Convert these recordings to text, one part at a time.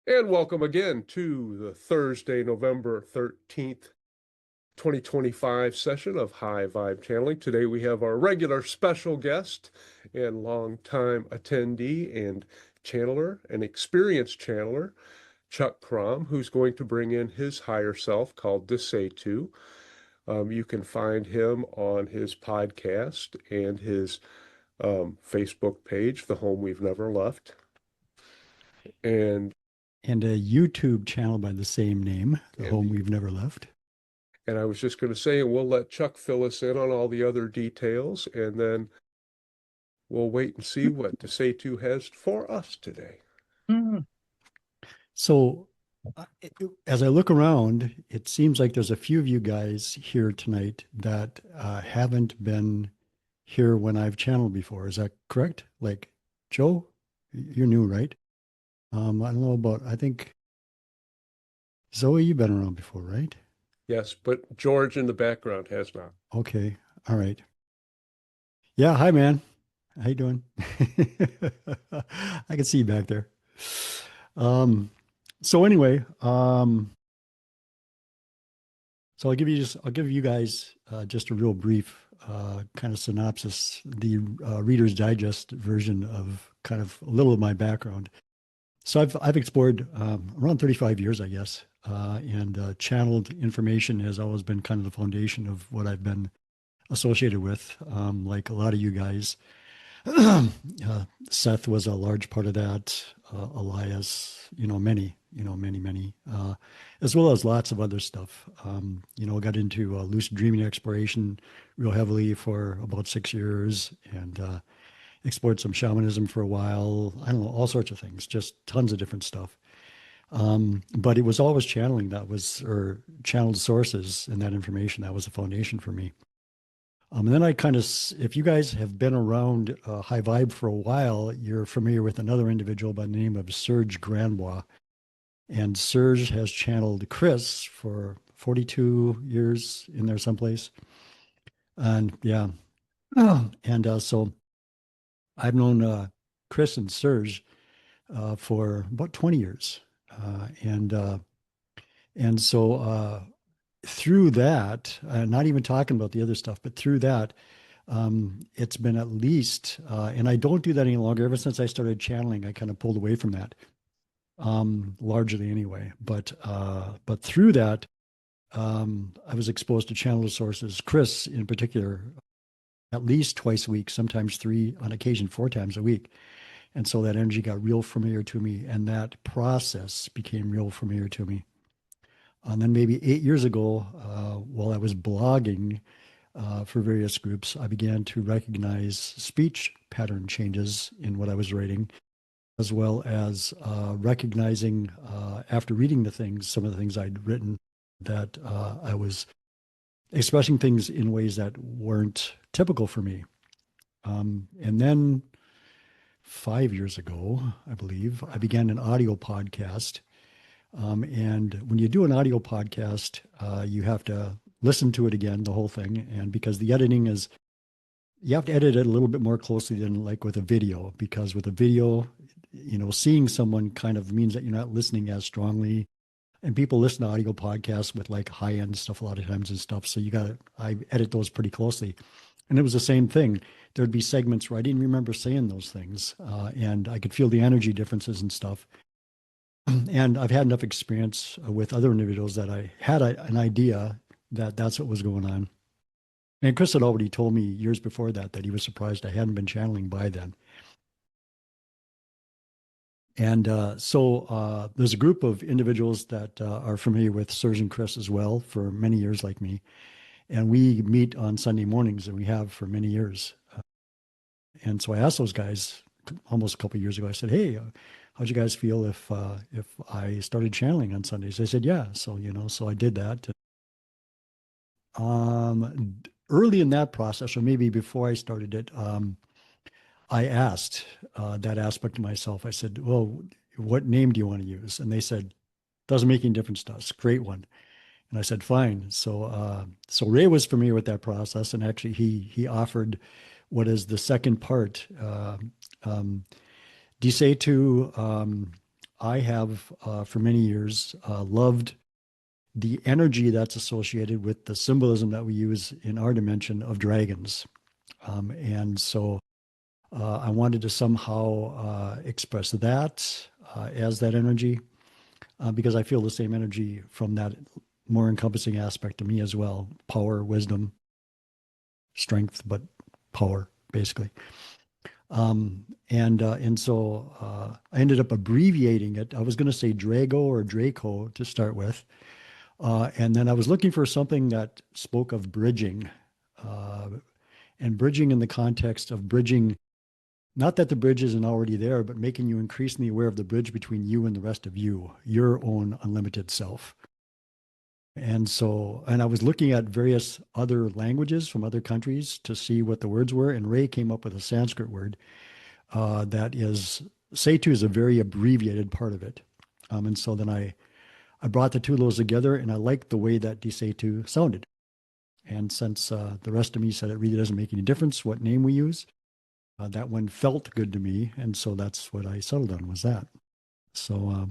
And welcome again to the Thursday, November 13th, 2025 session of High Vibe Channeling. Today we have our regular special guest and longtime attendee and channeler, an experienced channeler, Chuck Crom, who's going to bring in his higher self called Desatu. You can find him on his podcast and his Facebook page, The Home We've Never Left. And And a YouTube channel by the same name, The Home and We've Never Left. And I was just going to say, and we'll let Chuck fill us in on all the other details, and then we'll wait and see what Desatu has for us today. So, as I look around, it seems like there's a few of you guys here tonight that haven't been here when I've channeled before. Is that correct? Like, Joe, you're new, right? I don't know about, I think, Zoe, you've been around before, right? Yes, but George in the background has not. Okay. All right. Yeah. Hi, man. How you doing? I can see you back there. Um, so anyway, so I'll give you guys just a real brief kind of synopsis, the Reader's Digest version of kind of a little of my background. So I've explored around 35 years, I guess, and channeled information has always been kind of the foundation of what I've been associated with. Like a lot of you guys, Seth was a large part of that. Elias, many, as well as lots of other stuff. Got into lucid dreaming exploration real heavily for about 6 years and explored some shamanism for a while. I don't know, all sorts of things, just tons of different stuff. But it was always channeling or channeled sources and that information. That was the foundation for me. And then if you guys have been around High Vibe for a while, you're familiar with another individual by the name of Serge Granbois. And Serge has channeled Chris for 42 years in there someplace. And yeah. So I've known Chris and Serge for about 20 years. And so through that, not even talking about the other stuff, but through that, it's been at least, and I don't do that any longer. Ever since I started channeling, I kind of pulled away from that, largely anyway. But through that, I was exposed to channel sources. Chris, in particular, at least twice a week, sometimes three, on occasion 4 times a week. And so that energy got real familiar to me, and that process became real familiar to me. And then maybe 8 years ago, while I was blogging for various groups, I began to recognize speech pattern changes in what I was writing, as well as recognizing, after reading some of the things I'd written, that I was expressing things in ways that weren't typical for me. And then 5 years ago, I believe, I began an audio podcast. And when you do an audio podcast, you have to listen to it again, the whole thing. And because the editing is, you have to edit it a little bit more closely than like with a video, because with a video, seeing someone kind of means that you're not listening as strongly. And people listen to audio podcasts with like high end stuff a lot of times and stuff. So I edit those pretty closely. And it was the same thing. There'd be segments where I didn't remember saying those things. And I could feel the energy differences and stuff. And I've had enough experience with other individuals that I had an idea that that's what was going on. And Chris had already told me years before that he was surprised I hadn't been channeling by then. And so there's a group of individuals that are familiar with Serge and Chris as well for many years, like me. And we meet on Sunday mornings, and we have for many years. And so I asked those guys almost a couple of years ago. I said, "Hey, how'd you guys feel if I started channeling on Sundays?" They said, "Yeah." So so I did that. Early in that process, or maybe before I started it, I asked that aspect of myself. I said, "Well, what name do you want to use?" And they said, "Doesn't make any difference to us. Great one." And I said, "Fine." So Ray was familiar with that process, and actually he offered what is the second part. Desatu I have, for many years, loved the energy that's associated with the symbolism that we use in our dimension of dragons. And so I wanted to somehow express that as that energy, because I feel the same energy from that more encompassing aspect of me as well: power, wisdom, strength, but power, basically. And so I ended up abbreviating it. I was going to say Drago or Draco to start with. And then I was looking for something that spoke of bridging, uh, and bridging in the context of bridging, not that the bridge isn't already there, but making you increasingly aware of the bridge between you and the rest of you, your own unlimited self. And so, and I was looking at various other languages from other countries to see what the words were. And Ray came up with a Sanskrit word that is, Setu is a very abbreviated part of it. And so then I brought the two of those together, and I liked the way that Setu sounded. And since the rest of me said it really doesn't make any difference what name we use, that one felt good to me. And so that's what I settled on, was that. So,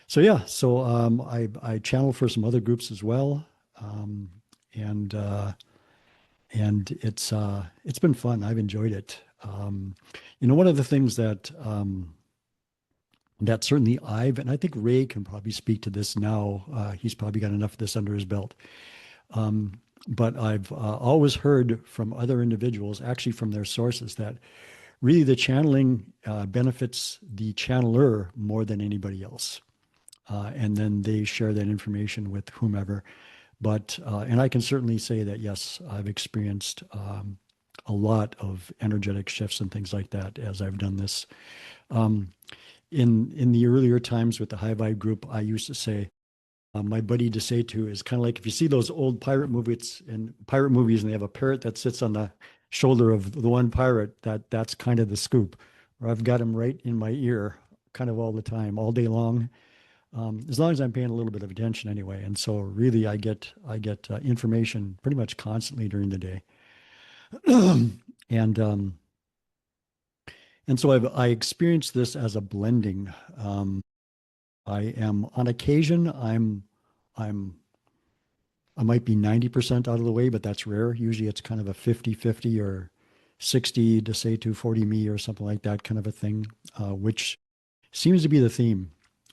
so yeah, so I channel for some other groups as well. Um, and, uh, and it's been fun. I've enjoyed it. One of the things that certainly and I think Ray can probably speak to this now. He's probably got enough of this under his belt. But I've always heard from other individuals, actually from their sources, that really the channeling benefits the channeler more than anybody else. And then they share that information with whomever. But, and I can certainly say that, yes, I've experienced a lot of energetic shifts and things like that as I've done this. In the earlier times with the High Vibe group, I used to say, my buddy Desetu is kind of like, if you see those old pirate movies and they have a parrot that sits on the shoulder of the one pirate, that's kind of the scoop. Or I've got him right in my ear, kind of all the time, all day long, as long as I'm paying a little bit of attention anyway. And so really, I get information pretty much constantly during the day, and and so I experienced this as a blending. I am on occasion, I'm I might be 90% out of the way, but that's rare. Usually it's kind of a 50-50 or 60 to say 240 me or something like that kind of a thing, which seems to be the theme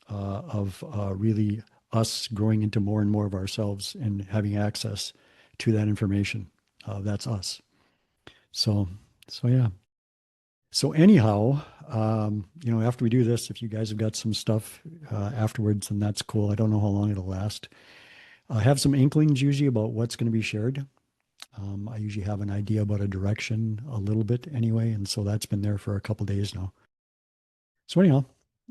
of really us growing into more and more of ourselves and having access to that information. That's us. So, so yeah. So anyhow, after we do this, if you guys have got some stuff afterwards, then that's cool. I don't know how long it'll last. I have some inklings usually about what's going to be shared. I usually have an idea about a direction a little bit anyway, and so that's been there for a couple days now. So anyhow,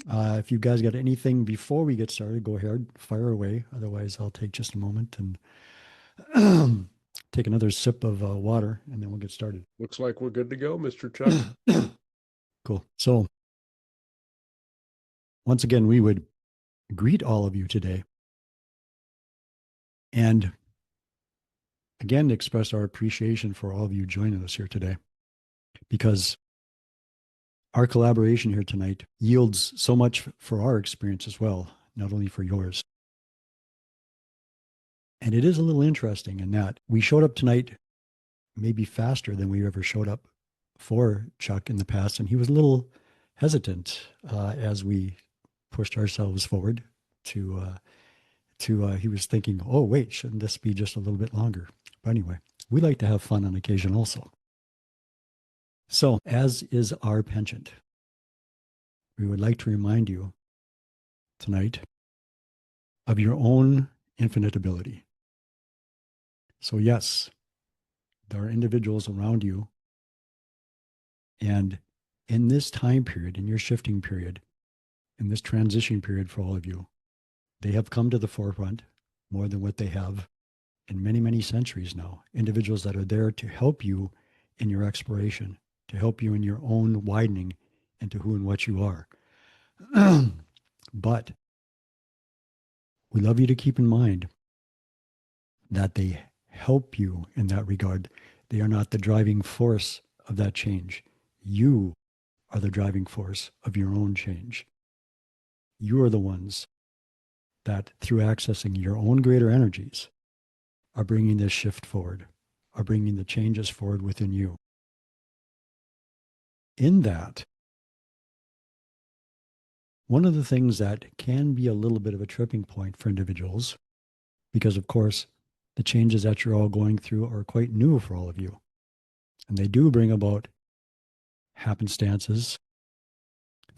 if you guys got anything before we get started, go ahead, fire away. Otherwise, I'll take just a moment and take another sip of water, and then we'll get started. Looks like we're good to go, Mr. Chuck. Cool. So once again, we would greet all of you today, and again, express our appreciation for all of you joining us here today, because our collaboration here tonight yields so much for our experience as well, not only for yours. And it is a little interesting in that we showed up tonight maybe faster than we ever showed up for Chuck in the past, and he was a little hesitant as we pushed ourselves forward to he was thinking, oh wait, shouldn't this be just a little bit longer? But anyway, we like to have fun on occasion also. So, as is our penchant, we would like to remind you tonight of your own infinite ability. So, yes, there are individuals around you, and in this time period, in your shifting period, in this transition period for all of you, they have come to the forefront more than what they have in many, many centuries now. Individuals that are there to help you in your exploration, to help you in your own widening into who and what you are. But we love you to keep in mind that they help you in that regard. They are not the driving force of that change. You are the driving force of your own change. You are the ones that, through accessing your own greater energies, are bringing this shift forward, are bringing the changes forward within you. In that, one of the things that can be a little bit of a tripping point for individuals, because of course, the changes that you're all going through are quite new for all of you. And they do bring about happenstances,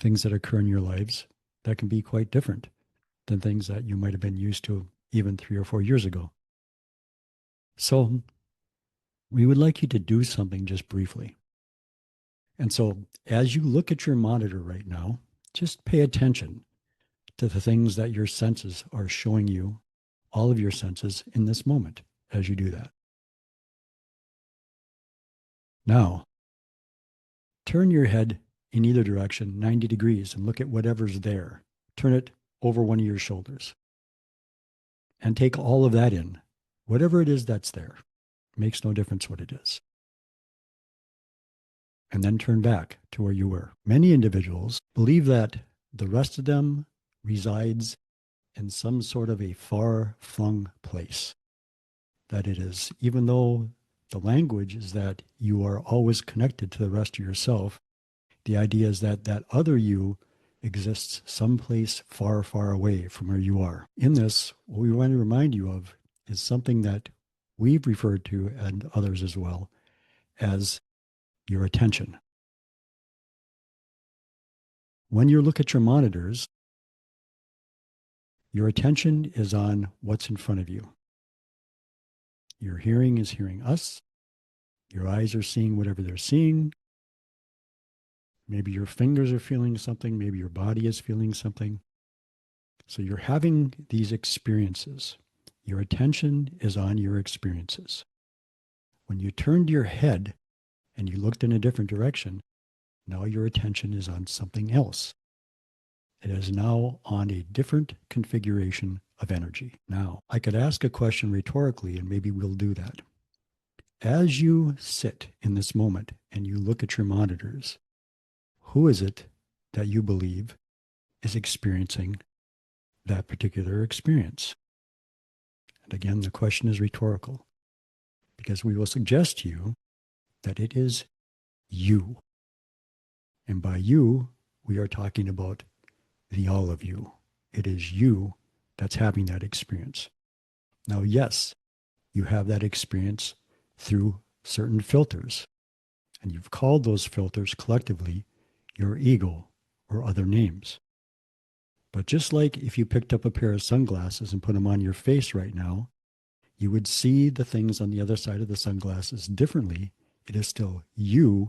things that occur in your lives that can be quite different than things that you might have been used to even 3 or 4 years ago. So we would like you to do something just briefly. And so as you look at your monitor right now, just pay attention to the things that your senses are showing you, all of your senses in this moment as you do that. Now, turn your head in either direction 90 degrees and look at whatever's there. Turn it over one of your shoulders and take all of that in. Whatever it is that's there, makes no difference what it is. And then turn back to where you were. Many individuals believe that the rest of them resides in some sort of a far-flung place. That it is, even though the language is that you are always connected to the rest of yourself, the idea is that that other you exists someplace far, far away from where you are. In this, what we want to remind you of is something that we've referred to, and others as well, as your attention. When you look at your monitors, your attention is on what's in front of you. Your hearing is hearing us. Your eyes are seeing whatever they're seeing. Maybe your fingers are feeling something. Maybe your body is feeling something. So you're having these experiences. Your attention is on your experiences. When you turned your head and you looked in a different direction, now your attention is on something else. It is now on a different configuration of energy. Now, I could ask a question rhetorically, and maybe we'll do that. As you sit in this moment and you look at your monitors, who is it that you believe is experiencing that particular experience? And again, the question is rhetorical, because we will suggest to you that it is you. And by you, we are talking about the all of you. It is you that's having that experience. Now, yes, you have that experience through certain filters, and you've called those filters collectively your ego or other names. But just like if you picked up a pair of sunglasses and put them on your face right now, you would see the things on the other side of the sunglasses differently. It is still you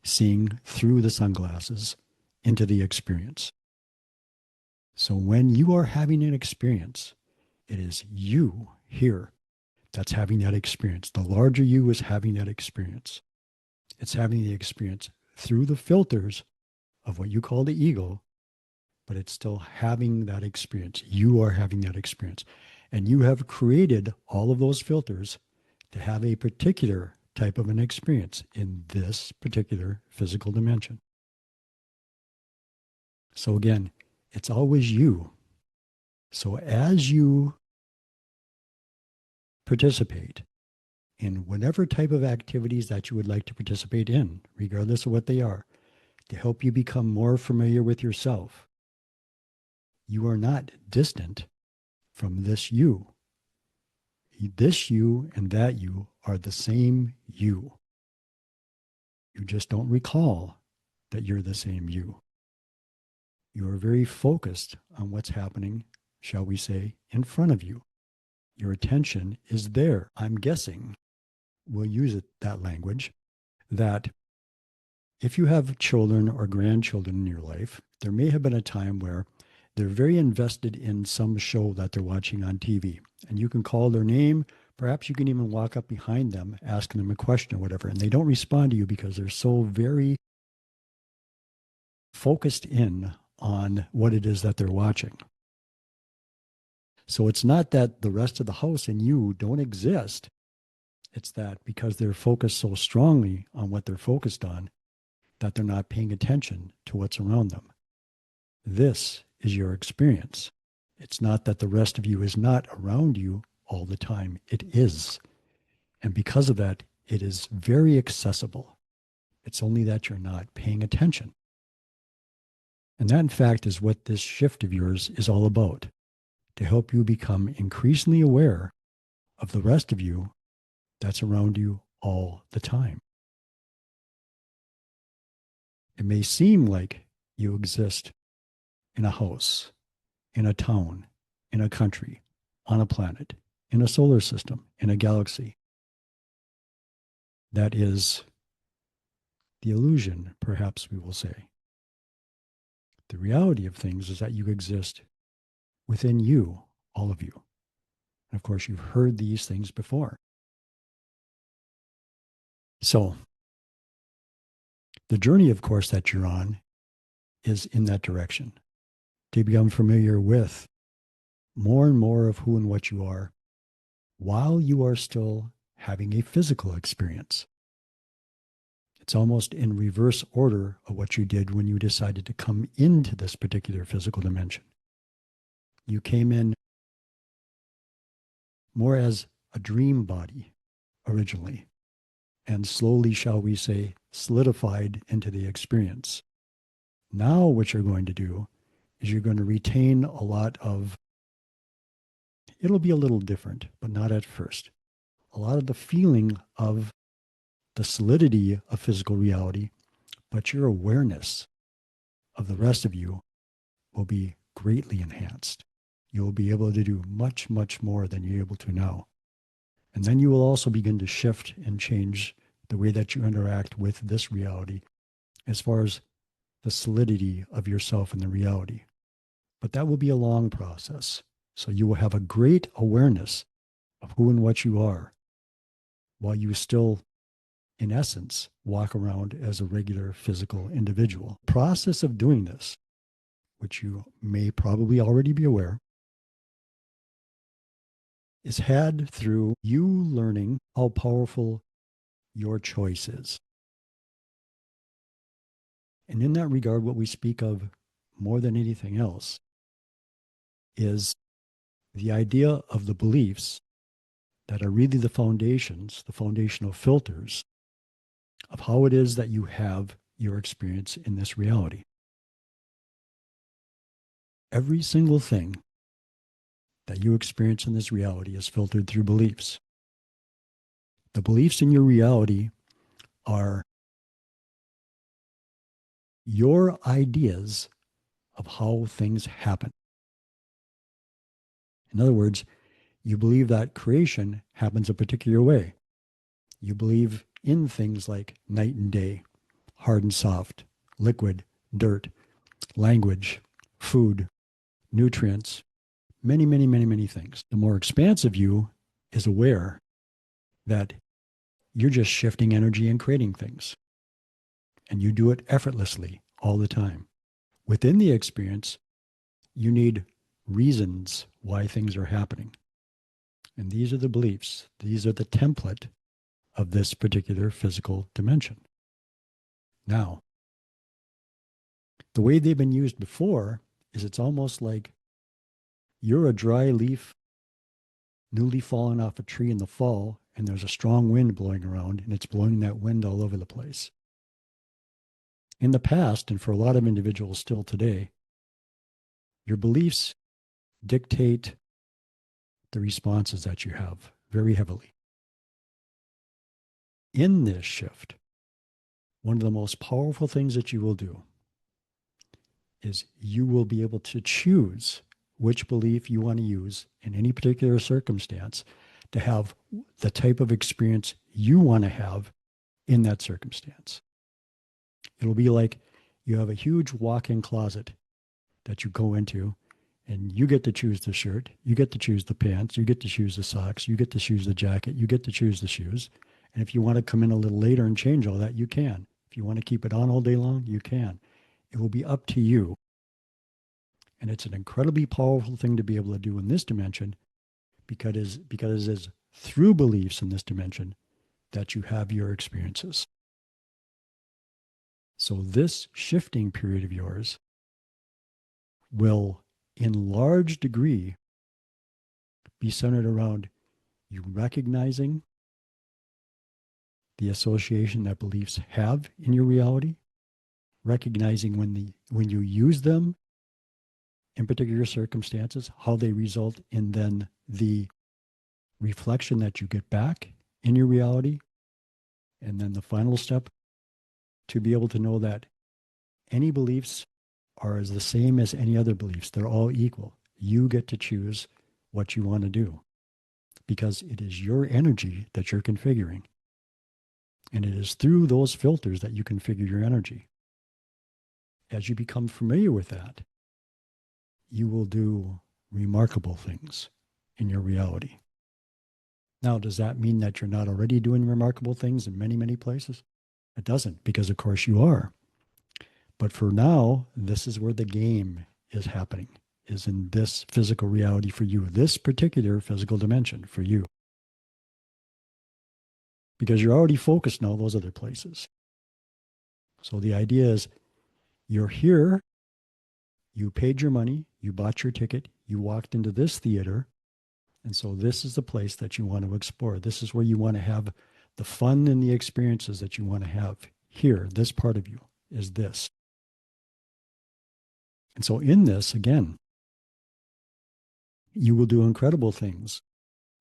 seeing through the sunglasses into the experience. So when you are having an experience, it is you here that's having that experience. The larger you is having that experience. It's having the experience through the filters of what you call the ego, but it's still having that experience. You are having that experience. And you have created all of those filters to have a particular type of an experience in this particular physical dimension. So again, it's always you. So as you participate in whatever type of activities that you would like to participate in, regardless of what they are, to help you become more familiar with yourself, you are not distant from this you. This you and that you are the same you. You just don't recall that you're the same you. You are very focused on what's happening, shall we say, in front of you. Your attention is there. I'm guessing, we'll use that language, that if you have children or grandchildren in your life, there may have been a time where they're very invested in some show that they're watching on TV. And you can call their name. Perhaps you can even walk up behind them, asking them a question or whatever. And they don't respond to you because they're so very focused in on what it is that they're watching. So it's not that the rest of the house and you don't exist. It's that because they're focused so strongly on what they're focused on, that they're not paying attention to what's around them. This is your experience. It's not that the rest of you is not around you all the time. It is. And because of that, it is very accessible. It's only that you're not paying attention. And that, in fact, is what this shift of yours is all about, to help you become increasingly aware of the rest of you that's around you all the time. It may seem like you exist in a house, in a town, in a country, on a planet, in a solar system, in a galaxy. That is the illusion, perhaps we will say. The reality of things is that you exist within you, all of you. And of course, you've heard these things before. So, the journey, of course, that you're on is in that direction, to become familiar with more and more of who and what you are while you are still having a physical experience. It's almost in reverse order of what you did when you decided to come into this particular physical dimension. You came in more as a dream body originally, and slowly, shall we say, solidified into the experience. Now, what you're going to do is you're going to retain a lot of, it'll be a little different, but not at first. A lot of the feeling of the solidity of physical reality, but your awareness of the rest of you will be greatly enhanced. You'll be able to do much, much more than you're able to now. And then you will also begin to shift and change the way that you interact with this reality as far as the solidity of yourself and the reality. But that will be a long process. So you will have a great awareness of who and what you are while you still, in essence, walk around as a regular physical individual. The process of doing this, which you may probably already be aware, is had through you learning how powerful your choice is. And in that regard, what we speak of more than anything else is the idea of the beliefs that are really the foundations, the foundational filters of how it is that you have your experience in this reality. Every single thing that you experience in this reality is filtered through beliefs. The beliefs in your reality are your ideas of how things happen. In other words, you believe that creation happens a particular way. You believe in things like night and day, hard and soft, liquid, dirt, language, food, nutrients, many, many, many, many things. The more expansive you is aware that you're just shifting energy and creating things. And you do it effortlessly all the time. Within the experience, you need reasons why things are happening. And these are the beliefs. These are the template of this particular physical dimension. Now, the way they've been used before is it's almost like you're a dry leaf newly fallen off a tree in the fall, and there's a strong wind blowing around, and it's blowing that wind all over the place. In the past, and for a lot of individuals still today, your beliefs dictate the responses that you have very heavily. In this shift, one of the most powerful things that you will do is you will be able to choose which belief you want to use in any particular circumstance to have the type of experience you want to have in that circumstance. It'll be like you have a huge walk-in closet that you go into, and you get to choose the shirt, you get to choose the pants, you get to choose the socks, you get to choose the jacket, you get to choose the shoes. And if you want to come in a little later and change all that, you can. If you want to keep it on all day long, you can. It will be up to you. And it's an incredibly powerful thing to be able to do in this dimension because it is through beliefs in this dimension that you have your experiences. So this shifting period of yours will, in large degree, be centered around you recognizing the association that beliefs have in your reality, recognizing when you use them in particular circumstances, how they result in then the reflection that you get back in your reality. And then the final step, to be able to know that any beliefs are as the same as any other beliefs. They're all equal. You get to choose what you want to do because it is your energy that you're configuring. And it is through those filters that you configure your energy. As you become familiar with that, you will do remarkable things in your reality. Now, does that mean that you're not already doing remarkable things in many, many places? It doesn't, because of course you are. But for now, this is where the game is happening, is in this physical reality for you, this particular physical dimension for you. Because you're already focused in all those other places. So the idea is you're here, you paid your money, you bought your ticket, you walked into this theater, and so this is the place that you want to explore. This is where you want to have the fun and the experiences that you want to have here. This part of you is this. And so in this, again, you will do incredible things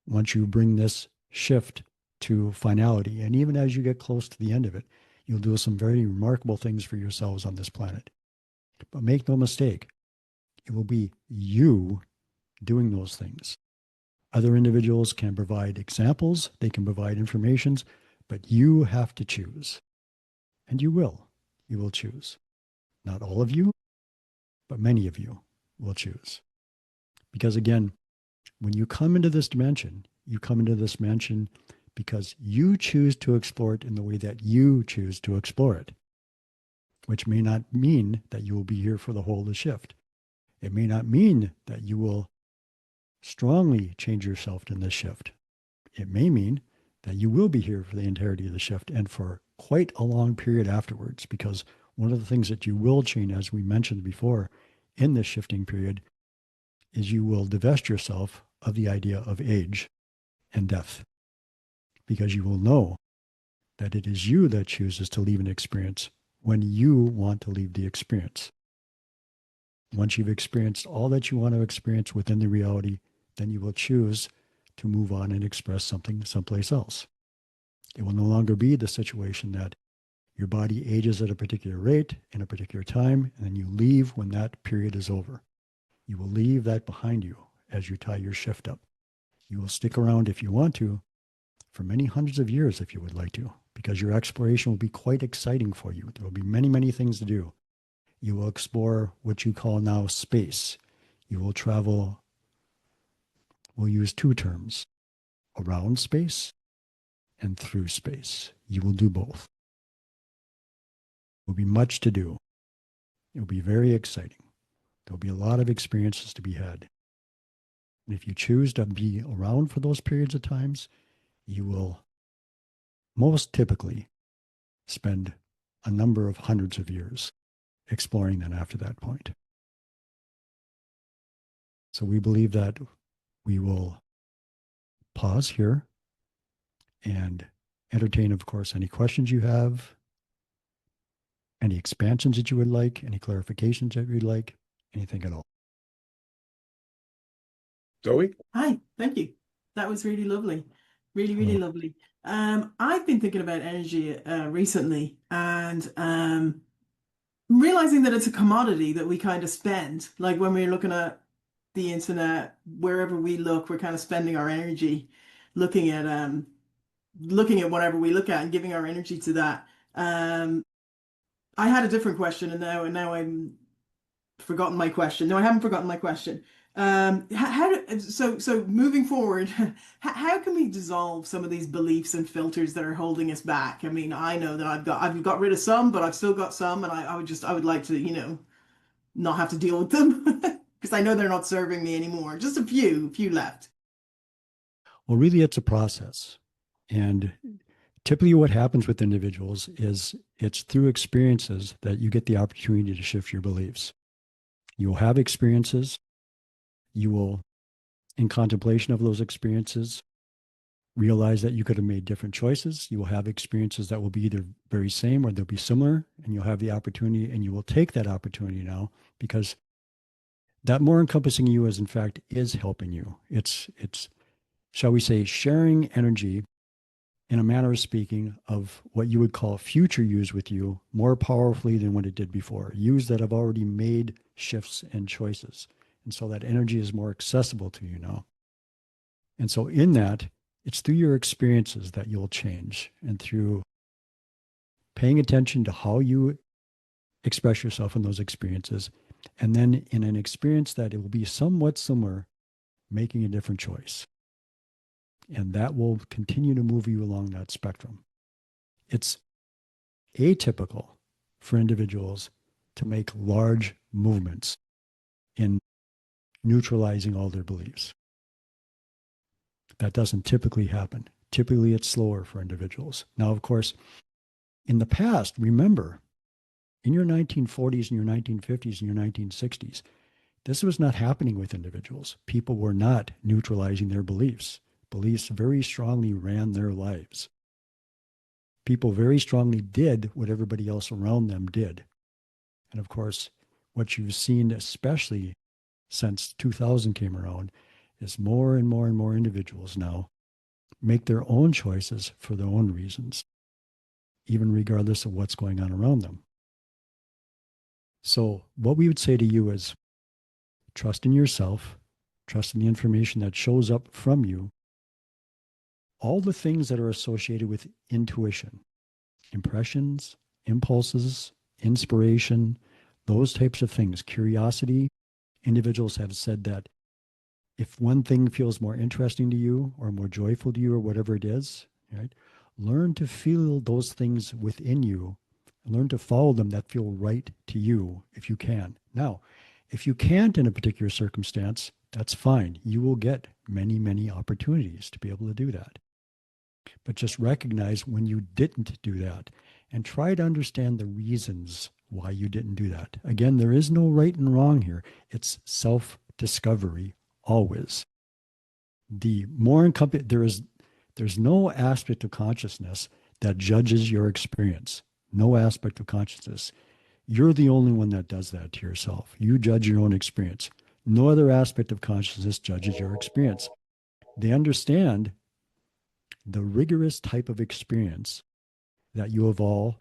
once you bring this shift to finality. And even as you get close to the end of it, you'll do some very remarkable things for yourselves on this planet. But make no mistake, it will be you doing those things. Other individuals can provide examples, they can provide informations, but you have to choose. And you will. You will choose. Not all of you, but many of you will choose. Because again, when you come into this dimension, you come into this dimension because you choose to explore it in the way that you choose to explore it, which may not mean that you will be here for the whole of the shift. It may not mean that you will strongly change yourself in this shift. It may mean that you will be here for the entirety of the shift and for quite a long period afterwards, because one of the things that you will change, as we mentioned before, in this shifting period, is you will divest yourself of the idea of age and death, because you will know that it is you that chooses to leave an experience when you want to leave the experience. Once you've experienced all that you want to experience within the reality, then you will choose to move on and express something someplace else. It will no longer be the situation that your body ages at a particular rate in a particular time, and then you leave when that period is over. You will leave that behind you as you tie your shift up. You will stick around if you want to for many hundreds of years if you would like to, because your exploration will be quite exciting for you. There will be many, many things to do. You will explore what you call now space. You will travel, we'll use two terms, around space and through space. You will do both. There will be much to do. It will be very exciting. There will be a lot of experiences to be had. And if you choose to be around for those periods of times, you will most typically spend a number of hundreds of years exploring then after that point. So we believe that we will pause here and entertain, of course, any questions you have, any expansions that you would like, any clarifications that you'd like, anything at all. Zoe? Hi, thank you. That was really lovely. Really, really Hello. lovely. I've been thinking about energy recently and realizing that it's a commodity that we kind of spend. Like when we're looking at the internet, wherever we look, we're kind of spending our energy looking at whatever we look at and giving our energy to that. I had a different question and now I'm forgotten my question. No, I haven't forgotten my question. So moving forward, how can we dissolve some of these beliefs and filters that are holding us back? I mean, I know that I've got rid of some, but I've still got some, and I would like to, not have to deal with them because I know they're not serving me anymore. Just a few left. Well, really, it's a process. And typically what happens with individuals is it's through experiences that you get the opportunity to shift your beliefs. You will have experiences. You will, in contemplation of those experiences, realize that you could have made different choices. You will have experiences that will be either very same or they'll be similar, and you'll have the opportunity, and you will take that opportunity now, because that more encompassing you is in fact is helping you. It's shall we say, sharing energy in a manner of speaking of what you would call future use with you more powerfully than what it did before. Use that have already made shifts and choices. And so that energy is more accessible to you now. And so in that, it's through your experiences that you'll change, and through paying attention to how you express yourself in those experiences. And then in an experience that it will be somewhat similar, making a different choice. And that will continue to move you along that spectrum. It's atypical for individuals to make large movements in neutralizing all their beliefs. That doesn't typically happen. Typically, it's slower for individuals. Now, of course, in the past, remember, in your 1940s and your 1950s and your 1960s, this was not happening with individuals. People were not neutralizing their beliefs. Beliefs very strongly ran their lives. People very strongly did what everybody else around them did. And of course, what you've seen, especially since 2000 came around, is more and more and more individuals now make their own choices for their own reasons, even regardless of what's going on around them. So what we would say to you is trust in yourself, trust in the information that shows up from you. All the things that are associated with intuition, impressions, impulses, inspiration, those types of things, curiosity. Individuals have said that if one thing feels more interesting to you or more joyful to you or whatever it is, right, learn to feel those things within you. Learn to follow them that feel right to you if you can. Now, if you can't in a particular circumstance, that's fine. You will get many, many opportunities to be able to do that. But just recognize when you didn't do that and try to understand the reasons why you didn't do that. Again, there is no right and wrong here. It's self-discovery always. The more there's no aspect of consciousness that judges your experience. No aspect of consciousness. You're the only one that does that to yourself. You judge your own experience. No other aspect of consciousness judges your experience. They understand the rigorous type of experience that you have all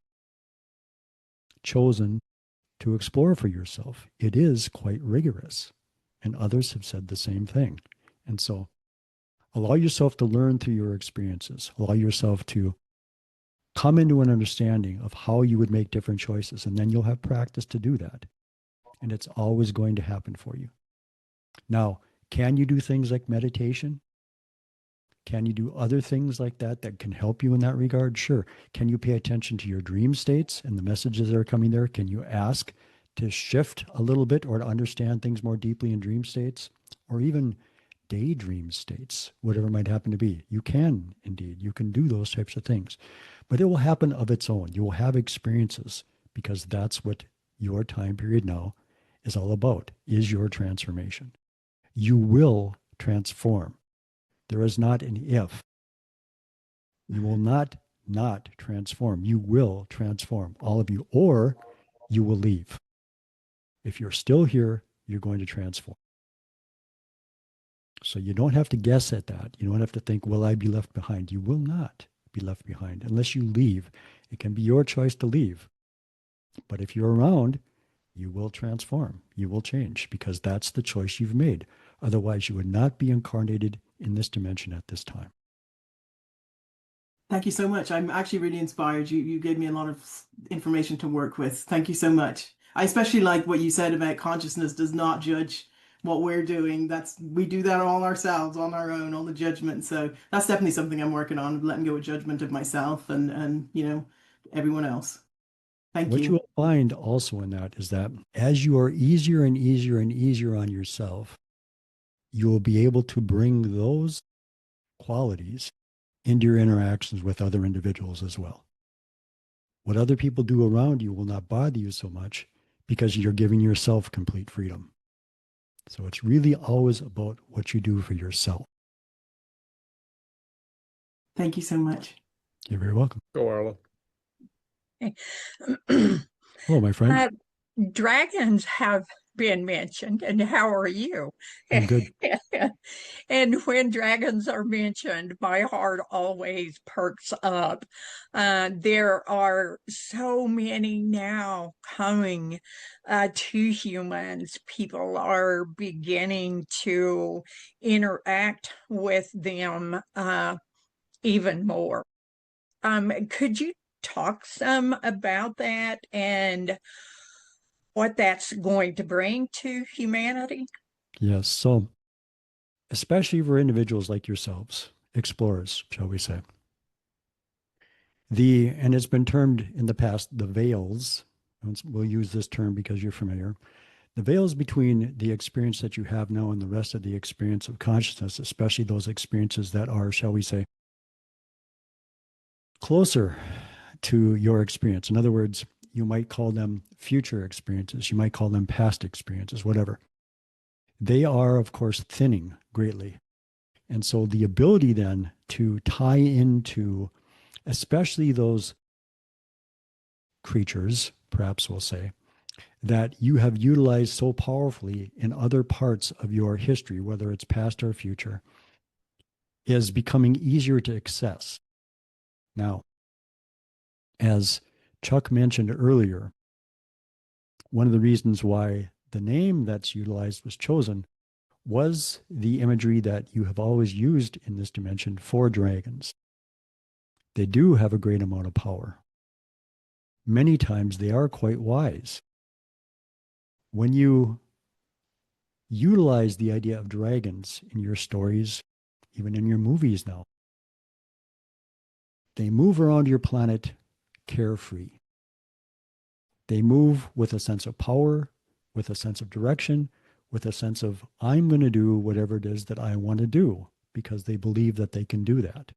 chosen to explore for yourself. It is quite rigorous, and others have said the same thing. And so allow yourself to learn through your experiences. Allow yourself to come into an understanding of how you would make different choices, and then you'll have practice to do that. And it's always going to happen for you. Now, can you do things like meditation? Can you do other things like that that can help you in that regard? Sure. Can you pay attention to your dream states and the messages that are coming there? Can you ask to shift a little bit or to understand things more deeply in dream states or even daydream states, whatever it might happen to be? You can indeed. You can do those types of things. But it will happen of its own. You will have experiences because that's what your time period now is all about, is your transformation. You will transform. There is not an if. You will not transform. You will transform, all of you, or you will leave. If you're still here, you're going to transform. So you don't have to guess at that. You don't have to think, will I be left behind? You will not be left behind unless you leave. It can be your choice to leave. But if you're around, you will transform. You will change because that's the choice you've made. Otherwise, you would not be incarnated in this dimension at this time. Thank you so much. I'm actually really inspired. You gave me a lot of information to work with. Thank you so much. I especially like what you said about consciousness does not judge what we're doing. We do that all ourselves on our own, all the judgment. So that's definitely something I'm working on, letting go of judgment of myself and everyone else. Thank What you you. will find also in that is that as you are easier and easier and easier on yourself, you will be able to bring those qualities into your interactions with other individuals as well. What other people do around you will not bother you so much because you're giving yourself complete freedom. So it's really always about what you do for yourself. Thank you so much. You're very welcome. Go, Arla. Hello, my friend. Dragons have been mentioned, and how are you? I'm good. And when dragons are mentioned, my heart always perks up. There are so many now coming to humans. People are beginning to interact with them even more. Could you talk some about that and what that's going to bring to humanity? Yes. So, especially for individuals like yourselves, explorers, shall we say, and it's been termed in the past the veils. We'll use this term because you're familiar. The veils between the experience that you have now and the rest of the experience of consciousness, especially those experiences that are, shall we say, closer to your experience. In other words, you might call them future experiences, you might call them past experiences, whatever. They are, of course, thinning greatly. And so the ability then to tie into, especially those creatures, perhaps we'll say, that you have utilized so powerfully in other parts of your history, whether it's past or future, is becoming easier to access. Now, as Chuck mentioned earlier, one of the reasons why the name that's utilized was chosen was the imagery that you have always used in this dimension for dragons. They do have a great amount of power. Many times they are quite wise. When you utilize the idea of dragons in your stories, even in your movies now, they move around your planet carefree. They move with a sense of power, with a sense of direction, with a sense of, I'm going to do whatever it is that I want to do, because they believe that they can do that.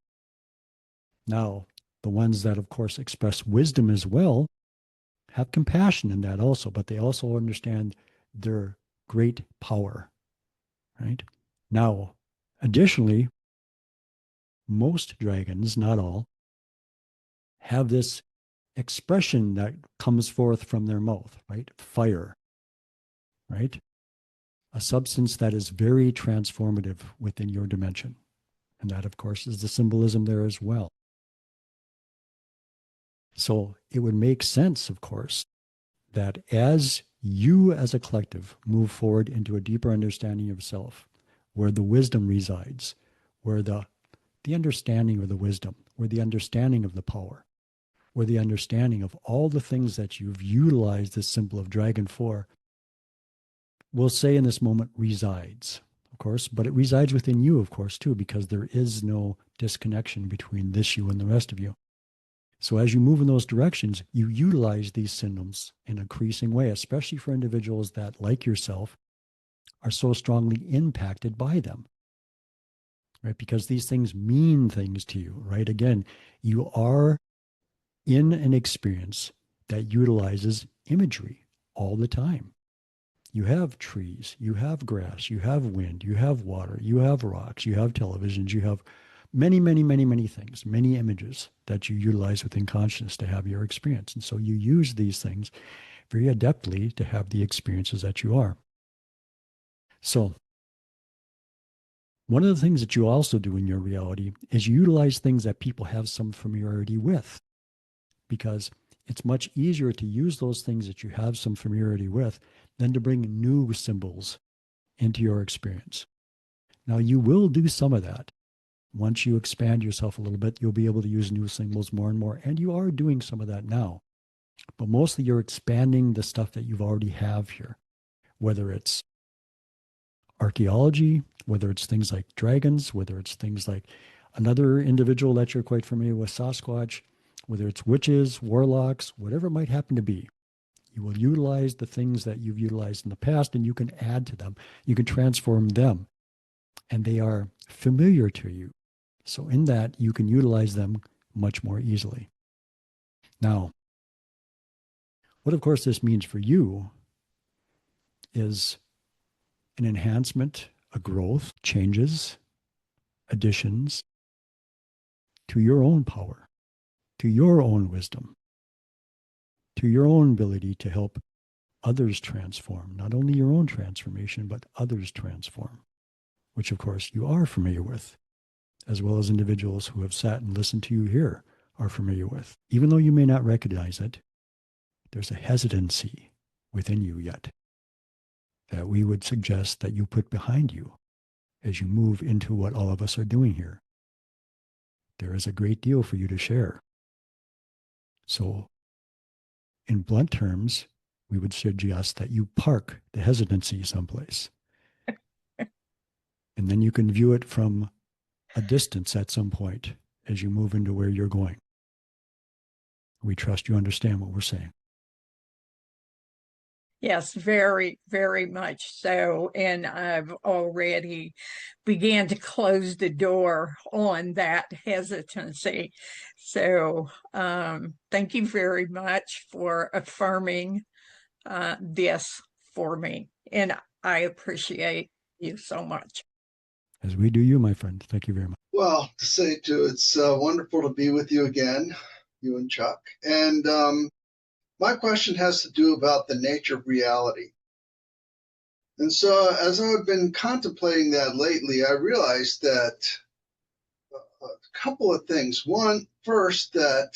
Now, the ones that, of course, express wisdom as well have compassion in that also, but they also understand their great power, right? Now, additionally, most dragons, not all, have this expression that comes forth from their mouth, right? Fire, right? A substance that is very transformative within your dimension. And that, of course, is the symbolism there as well. So it would make sense, of course, that as you as a collective move forward into a deeper understanding of self, where the wisdom resides, where the understanding of the wisdom, where the understanding of the power, where the understanding of all the things that you've utilized this symbol of dragon for, we'll say in this moment resides, of course, but it resides within you, of course, too, because there is no disconnection between this you and the rest of you. So as you move in those directions, you utilize these symbols in an increasing way, especially for individuals that, like yourself, are so strongly impacted by them, right? Because these things mean things to you, right? Again, you are in an experience that utilizes imagery all the time. You have trees, you have grass, you have wind, you have water, you have rocks, you have televisions, you have many, many, many, many things, many images that you utilize within consciousness to have your experience. And so you use these things very adeptly to have the experiences that you are. So one of the things that you also do in your reality is you utilize things that people have some familiarity with, because it's much easier to use those things that you have some familiarity with than to bring new symbols into your experience. Now, you will do some of that. Once you expand yourself a little bit, you'll be able to use new symbols more and more. And you are doing some of that now. But mostly you're expanding the stuff that you've already have here, whether it's archaeology, whether it's things like dragons, whether it's things like another individual that you're quite familiar with, Sasquatch, whether it's witches, warlocks, whatever it might happen to be. You will utilize the things that you've utilized in the past, and you can add to them. You can transform them, and they are familiar to you. So in that, you can utilize them much more easily. Now, what of course this means for you is an enhancement, a growth, changes, additions to your own power, to your own wisdom, to your own ability to help others transform, not only your own transformation, but others transform, which of course you are familiar with, as well as individuals who have sat and listened to you here are familiar with. Even though you may not recognize it, there's a hesitancy within you yet that we would suggest that you put behind you as you move into what all of us are doing here. There is a great deal for you to share. So, in blunt terms, we would suggest that you park the hesitancy someplace. And then you can view it from a distance at some point as you move into where you're going. We trust you understand what we're saying. Yes, very, very much so. And I've already began to close the door on that hesitancy. So thank you very much for affirming this for me. And I appreciate you so much. As we do you, my friend. Thank you very much. Well, to say too, it's wonderful to be with you again, you and Chuck. And my question has to do about the nature of reality. And so as I've been contemplating that lately, I realized that a couple of things. One, first, that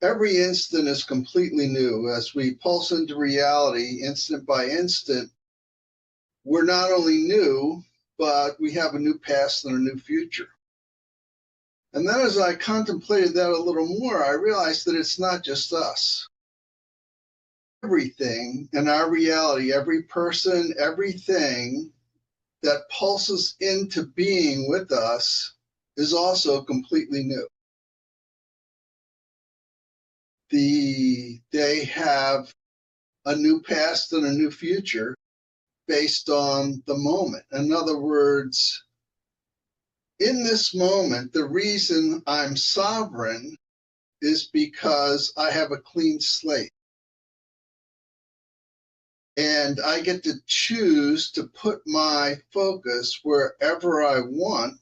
every instant is completely new. As we pulse into reality, instant by instant, we're not only new, but we have a new past and a new future. And then as I contemplated that a little more, I realized that it's not just us. Everything in our reality, every person, everything that pulses into being with us is also completely new. They have a new past and a new future based on the moment. In other words, in this moment, the reason I'm sovereign is because I have a clean slate. And I get to choose to put my focus wherever I want.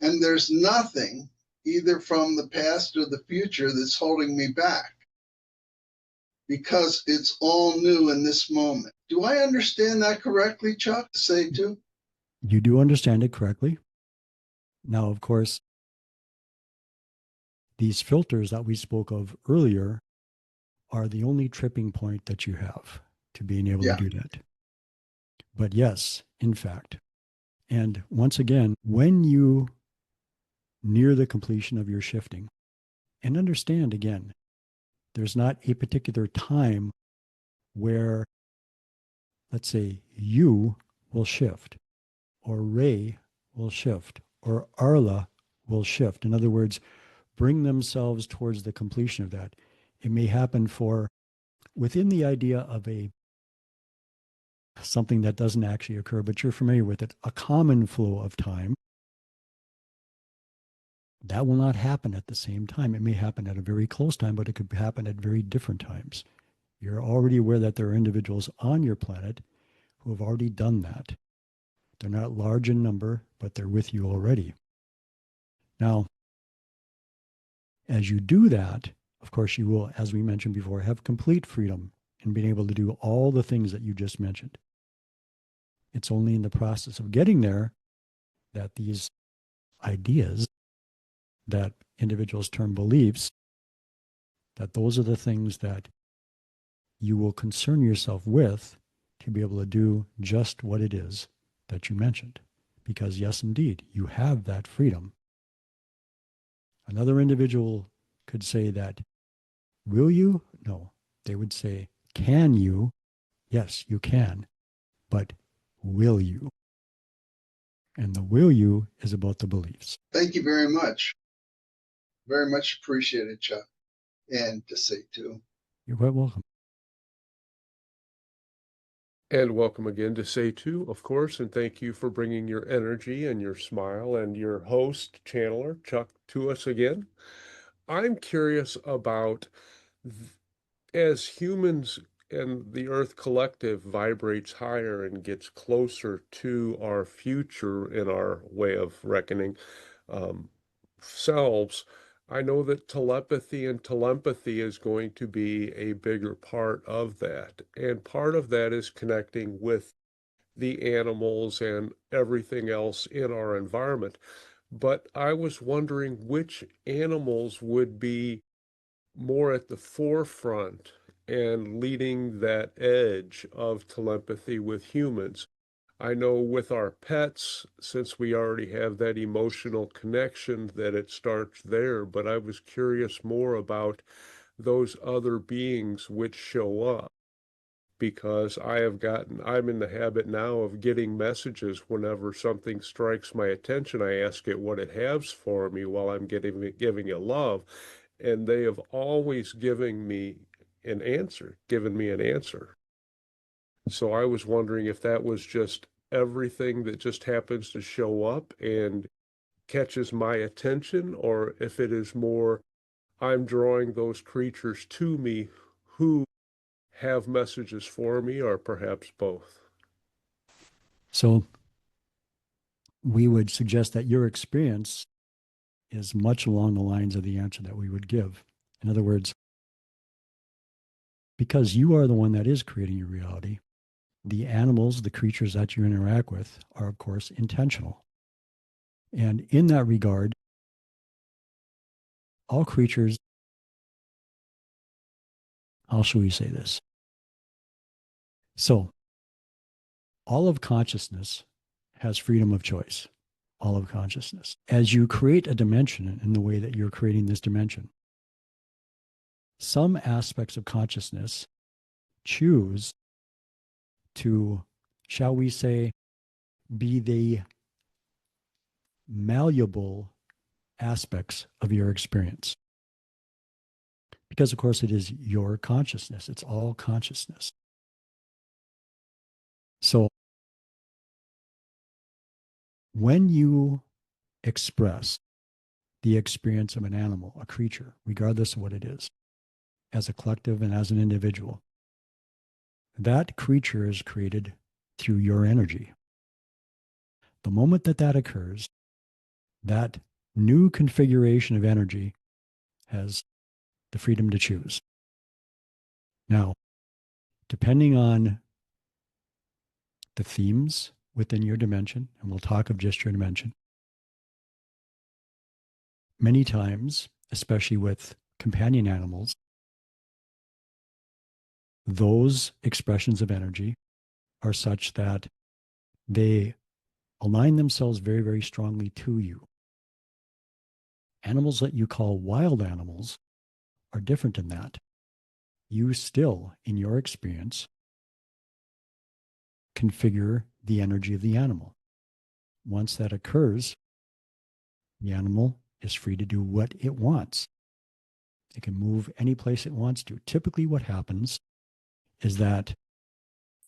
And there's nothing, either from the past or the future, that's holding me back, because it's all new in this moment. Do I understand that correctly, Chuck, to say too? You do understand it correctly. Now, of course, these filters that we spoke of earlier are the only tripping point that you have to being able to do that. But yes, in fact, and once again, when you near the completion of your shifting, and understand again, there's not a particular time where, let's say, you will shift, or Ray will shift, or Arla will shift. In other words, bring themselves towards the completion of that. It may happen for within the idea of something that doesn't actually occur, but you're familiar with it, a common flow of time. That will not happen at the same time. It may happen at a very close time, but it could happen at very different times. You're already aware that there are individuals on your planet who have already done that. They're not large in number, but they're with you already. Now, as you do that, of course, you will, as we mentioned before, have complete freedom in being able to do all the things that you just mentioned. It's only in the process of getting there that these ideas that individuals term beliefs, that those are the things that you will concern yourself with to be able to do just what it is that you mentioned. Because yes, indeed, you have that freedom. Another individual could say that, will you? No. They would say, can you? Yes, you can. But will you? And the will you is about the beliefs. Thank you very much. Very much appreciated, Chuck. And to say too. You're quite welcome. And welcome again to Say Two, of course, and thank you for bringing your energy and your smile and your host, channeler, Chuck, to us again. I'm curious about, as humans and the Earth Collective vibrates higher and gets closer to our future in our way of reckoning um, selves, I know that telepathy and telepathy is going to be a bigger part of that. And part of that is connecting with the animals and everything else in our environment. But I was wondering which animals would be more at the forefront and leading that edge of telepathy with humans. I know with our pets, since we already have that emotional connection, that it starts there, but I was curious more about those other beings which show up because I'm in the habit now of getting messages whenever something strikes my attention. I ask it what it has for me while I'm giving it love, and they have always given me an answer. So I was wondering if that was just everything that just happens to show up and catches my attention, or if it is more I'm drawing those creatures to me who have messages for me, or perhaps both. So we would suggest that your experience is much along the lines of the answer that we would give. In other words, because you are the one that is creating your reality, the animals, the creatures that you interact with are, of course, intentional. And in that regard, all creatures, how shall we say this? So, all of consciousness has freedom of choice. All of consciousness. As you create a dimension in the way that you're creating this dimension, some aspects of consciousness choose to, shall we say, be the malleable aspects of your experience. Because, of course, it is your consciousness. It's all consciousness. So, when you express the experience of an animal, a creature, regardless of what it is, as a collective and as an individual, that creature is created through your energy. The moment that that occurs, that new configuration of energy has the freedom to choose. Now, depending on the themes within your dimension, and we'll talk of just your dimension, many times, especially with companion animals, those expressions of energy are such that they align themselves very, very strongly to you. Animals that you call wild animals are different in that. You still, in your experience, configure the energy of the animal. Once that occurs, the animal is free to do what it wants. It can move any place it wants to. Typically, what happens is that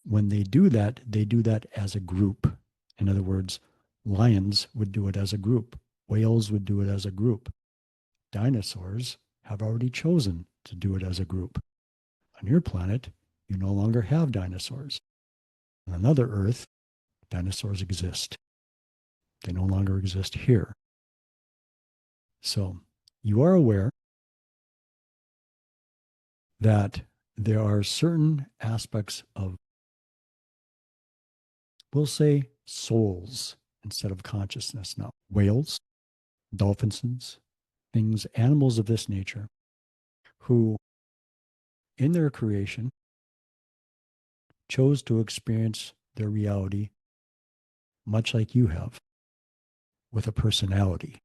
when they do that as a group. In other words, lions would do it as a group. Whales would do it as a group. Dinosaurs have already chosen to do it as a group. On your planet, you no longer have dinosaurs. On another Earth, dinosaurs exist. They no longer exist here. So you are aware that there are certain aspects of, we'll say, souls instead of consciousness now. Whales, dolphins, things, animals of this nature, who in their creation chose to experience their reality much like you have, with a personality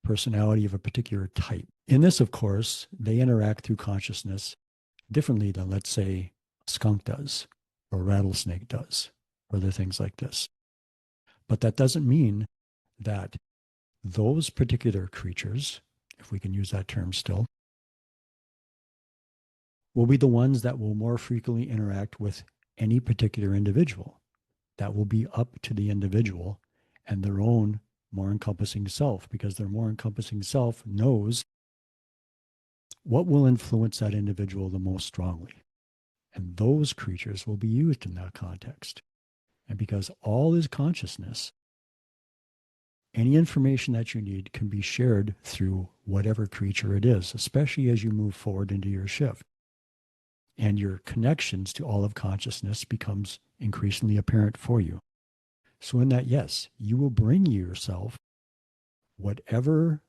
of a particular type. In this, of course, they interact through consciousness differently than, let's say, a skunk does, or a rattlesnake does, or other things like this. But that doesn't mean that those particular creatures, if we can use that term still, will be the ones that will more frequently interact with any particular individual. That will be up to the individual and their own more encompassing self, because their more encompassing self knows what will influence that individual the most strongly. And those creatures will be used in that context. And because all is consciousness, any information that you need can be shared through whatever creature it is, especially as you move forward into your shift. And your connections to all of consciousness becomes increasingly apparent for you. So in that, yes, you will bring yourself whatever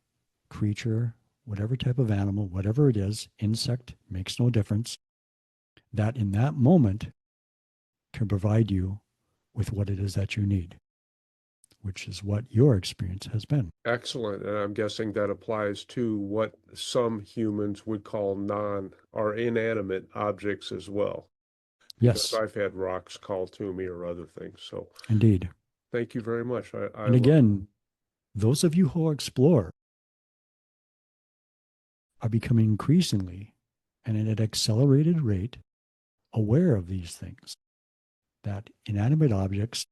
creature, whatever type of animal, whatever it is, insect, makes no difference, that in that moment can provide you with what it is that you need, which is what your experience has been. Excellent. And I'm guessing that applies to what some humans would call or inanimate objects as well. Yes. Because I've had rocks called to me or other things. So Indeed. thank you very much. And again, those of you who explore are becoming increasingly and at an accelerated rate aware of these things. That inanimate objects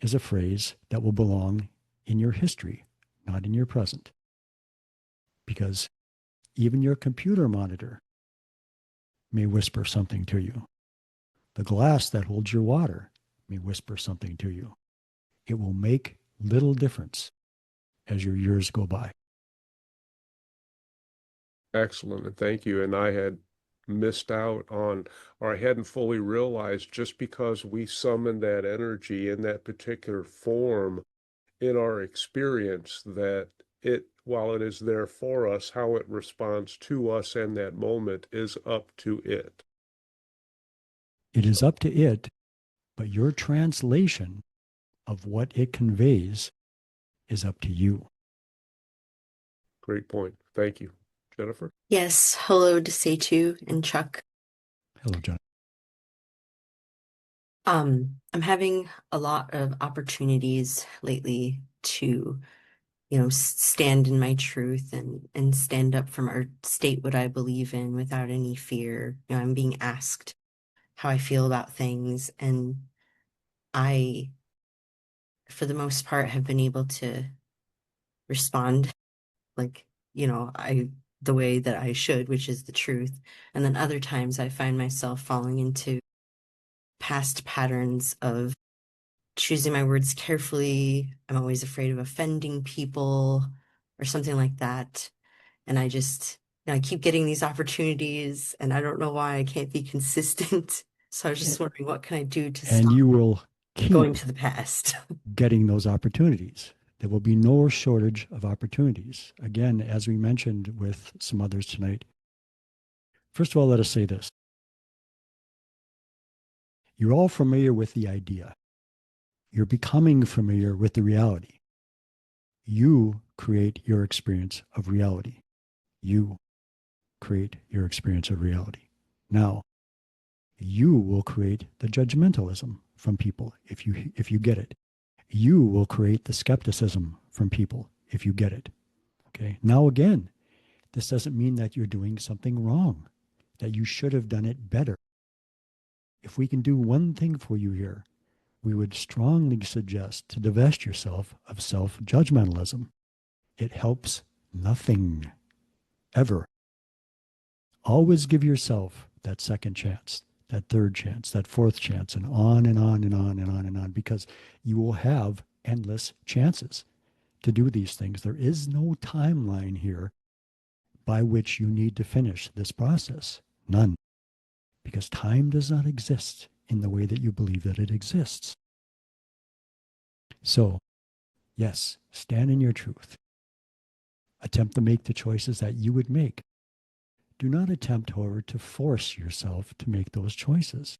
is a phrase that will belong in your history, not in your present. Because even your computer monitor may whisper something to you. The glass that holds your water may whisper something to you. It will make little difference as your years go by. Excellent. And thank you. And I had missed out on, or I hadn't fully realized, just because we summon that energy in that particular form in our experience, that while it is there for us, how it responds to us in that moment is up to it. It is up to it, but your translation of what it conveys is up to you. Great point. Thank you. Jennifer? Yes. Hello to Setu and Chuck. Hello, John. I'm having a lot of opportunities lately to, stand in my truth and stand up from or state what I believe in without any fear. I'm being asked how I feel about things, and I, for the most part, have been able to respond like, the way that I should, which is the truth. And then other times I find myself falling into past patterns of choosing my words carefully. I'm always afraid of offending people or something like that. And I keep getting these opportunities and I don't know why I can't be consistent. So I was just wondering, what can I do to And stop you will keep going to the past? getting those opportunities. There will be no shortage of opportunities. Again, as we mentioned with some others tonight, first of all, let us say this. You're all familiar with the idea. You're becoming familiar with the reality. You create your experience of reality. You create your experience of reality. Now, you will create the judgmentalism from people if you get it. You will create the skepticism from people if you get it. Okay. Now, again, this doesn't mean that you're doing something wrong, that you should have done it better. If we can do one thing for you here, we would strongly suggest to divest yourself of self-judgmentalism. It helps nothing, ever. Always give yourself that second chance, that third chance, that fourth chance, and on and on and on and on and on, because you will have endless chances to do these things. There is no timeline here by which you need to finish this process. None. Because time does not exist in the way that you believe that it exists. So, yes, stand in your truth. Attempt to make the choices that you would make. Do not attempt, however, to force yourself to make those choices.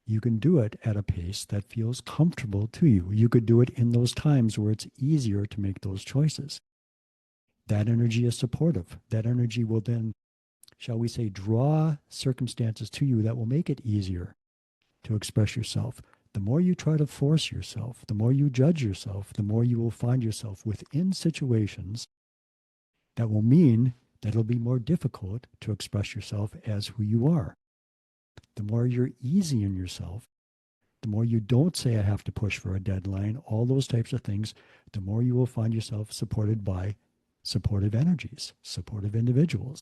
You can do it at a pace that feels comfortable to you. You could do it in those times where it's easier to make those choices. That energy is supportive. That energy will then, shall we say, draw circumstances to you that will make it easier to express yourself. The more you try to force yourself, the more you judge yourself, the more you will find yourself within situations that will mean that it'll be more difficult to express yourself as who you are. The more you're easy in yourself, the more you don't say, I have to push for a deadline, all those types of things, the more you will find yourself supported by supportive energies, supportive individuals.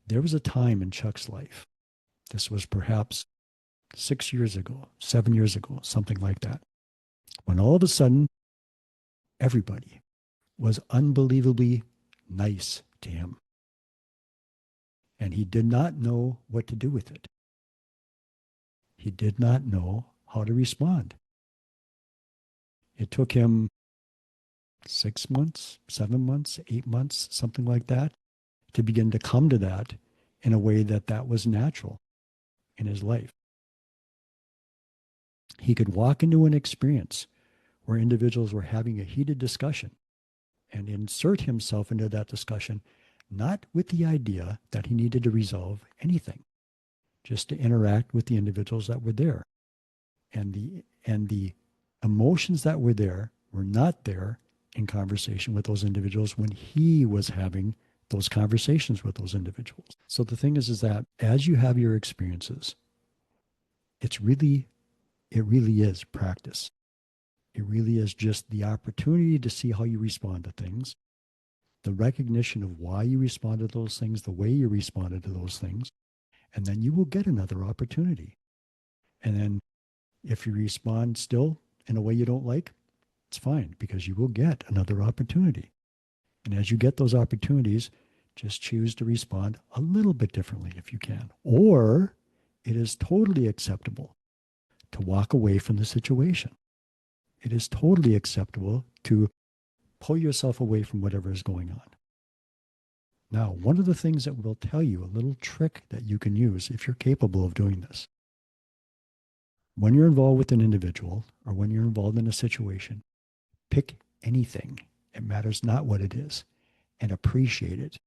There was a time in Chuck's life This was perhaps 6 years ago, 7 years ago, something like that, when all of a sudden, everybody was unbelievably nice to him. And he did not know what to do with it. He did not know how to respond. It took him 6 months, 7 months, 8 months, something like that, to begin to come to that in a way that was natural in his life. He could walk into an experience where individuals were having a heated discussion and insert himself into that discussion, not with the idea that he needed to resolve anything, just to interact with the individuals that were there. And the emotions that were there were not there in conversation with those individuals when he was having those conversations with those individuals. So the thing is that as you have your experiences, it really is practice. It really is just the opportunity to see how you respond to things, the recognition of why you responded to those things, the way you responded to those things, and then you will get another opportunity. And then if you respond still in a way you don't like, it's fine, because you will get another opportunity. And as you get those opportunities, just choose to respond a little bit differently if you can. Or it is totally acceptable to walk away from the situation. It is totally acceptable to pull yourself away from whatever is going on. Now, one of the things that will tell you, a little trick that you can use if you're capable of doing this, when you're involved with an individual or when you're involved in a situation, pick anything. It matters not what it is, and appreciate it.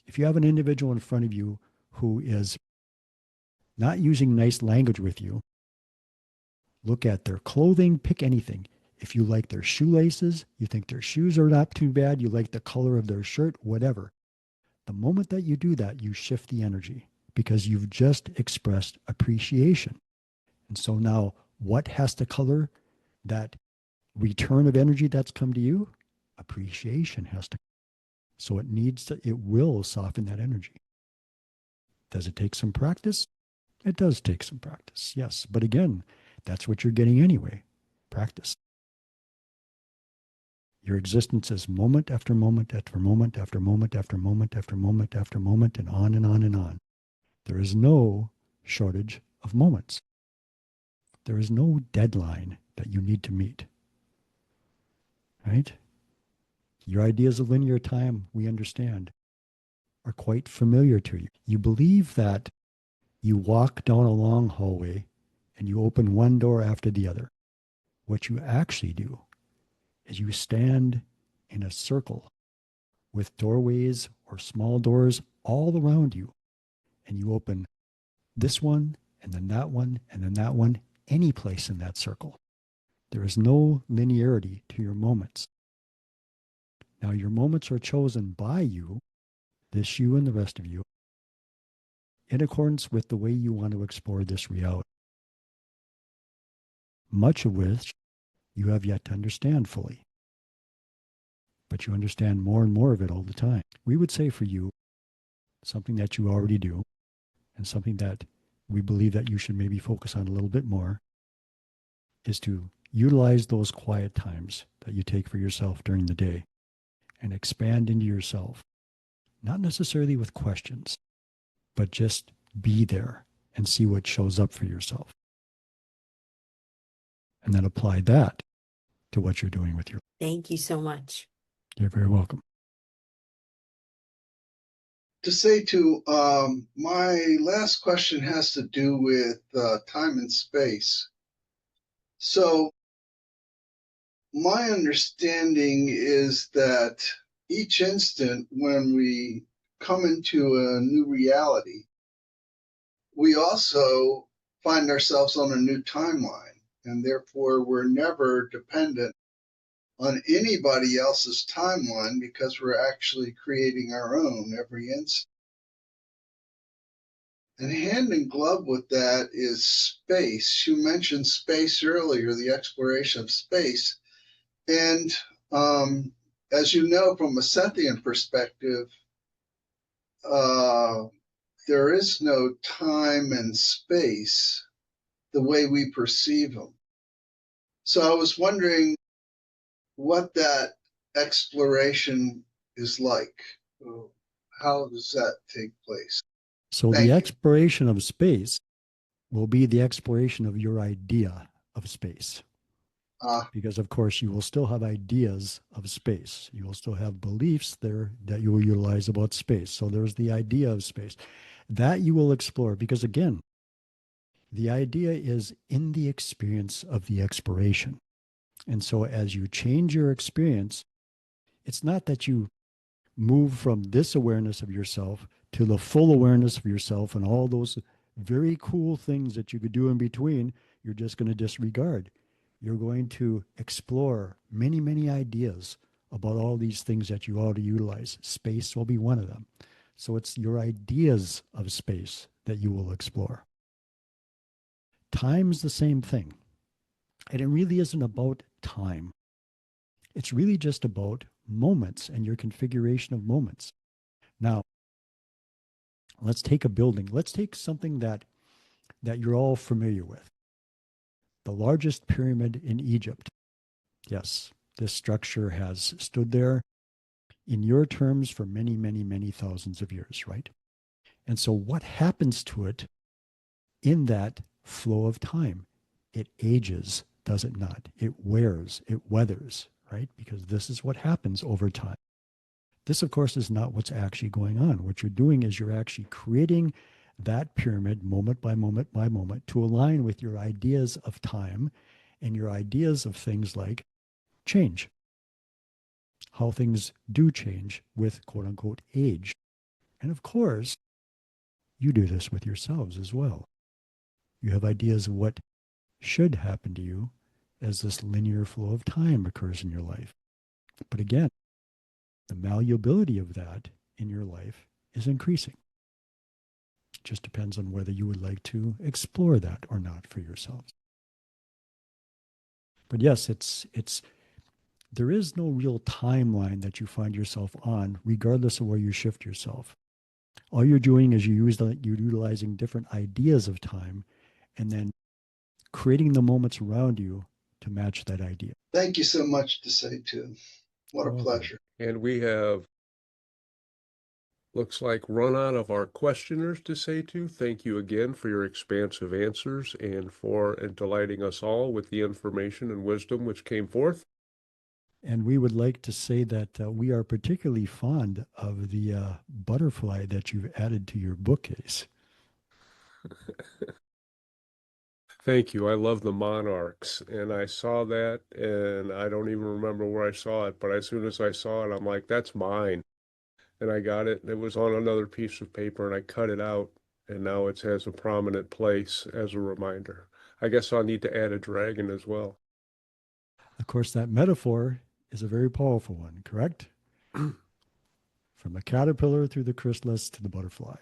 If you have an individual in front of you who is not using nice language with you, look at their clothing, pick anything. If you like their shoelaces, you think their shoes are not too bad, you like the color of their shirt, whatever. The moment that you do that, you shift the energy because you've just expressed appreciation. And so now what has to color that return of energy that's come to you? Appreciation has to. So it will soften that energy. Does it take some practice? It does take some practice, yes. But again, that's what you're getting anyway, practice. Your existence is moment after moment after moment after moment after moment after moment after moment, and on and on and on. There is no shortage of moments. There is no deadline that you need to meet. Right? Your ideas of linear time, we understand, are quite familiar to you. You believe that you walk down a long hallway and you open one door after the other. What you actually do is you stand in a circle with doorways or small doors all around you, and you open this one and then that one and then that one, any place in that circle. There is no linearity to your moments. Now, your moments are chosen by you, this you and the rest of you, in accordance with the way you want to explore this reality, much of which you have yet to understand fully. But you understand more and more of it all the time. We would say for you, something that you already do, and something that we believe that you should maybe focus on a little bit more, is to utilize those quiet times that you take for yourself during the day and expand into yourself, not necessarily with questions, but just be there and see what shows up for yourself. And then apply that to what you're doing with your life. Thank you so much. You're very welcome. To say to my last question has to do with time and space. So my understanding is that each instant when we come into a new reality, we also find ourselves on a new timeline, and therefore we're never dependent on anybody else's timeline because we're actually creating our own every instant. And hand in glove with that is space. You mentioned space earlier, the exploration of space. And as you know, from a Sethian perspective, there is no time and space the way we perceive them. So I was wondering what that exploration is like. How does that take place? So Thank the you. exploration of space will be the exploration of your idea of space. Because of course you will still have ideas of space. You will still have beliefs there that you will utilize about space. So there's the idea of space that you will explore, because again, the idea is in the experience of the exploration. And so as you change your experience, it's not that you move from this awareness of yourself to the full awareness of yourself and all those very cool things that you could do in between. You're just going to disregard. You're going to explore many, many ideas about all these things that you already utilize. Space will be one of them. So it's your ideas of space that you will explore. Time's the same thing. And it really isn't about time. It's really just about moments and your configuration of moments. Now, let's take a building. Let's take something that you're all familiar with. The largest pyramid in Egypt. Yes, this structure has stood there in your terms for many, many, many thousands of years, right? And so what happens to it in that flow of time? It ages, does it not? It wears, it weathers, right? Because this is what happens over time. This, of course, is not what's actually going on. What you're doing is you're actually creating that pyramid moment by moment by moment to align with your ideas of time and your ideas of things like change, how things do change with quote unquote age. And of course, you do this with yourselves as well. You have ideas of what should happen to you as this linear flow of time occurs in your life. But again, the malleability of that in your life is increasing. It just depends on whether you would like to explore that or not for yourselves. But yes, there is no real timeline that you find yourself on, regardless of where you shift yourself. All you're doing is you're utilizing different ideas of time and then creating the moments around you to match that idea. Thank you so much to say too. What a pleasure. And we have, looks like, run out of our questioners to say to. Thank you again for your expansive answers and for delighting us all with the information and wisdom which came forth. And we would like to say that we are particularly fond of the butterfly that you've added to your bookcase. Thank you. I love the monarchs, and I saw that, and I don't even remember where I saw it, but as soon as I saw it, I'm like, that's mine. And I got it, and it was on another piece of paper, and I cut it out, and now it has a prominent place as a reminder. I guess I'll need to add a dragon as well. Of course, that metaphor is a very powerful one, correct? From the caterpillar through the chrysalis to the butterfly,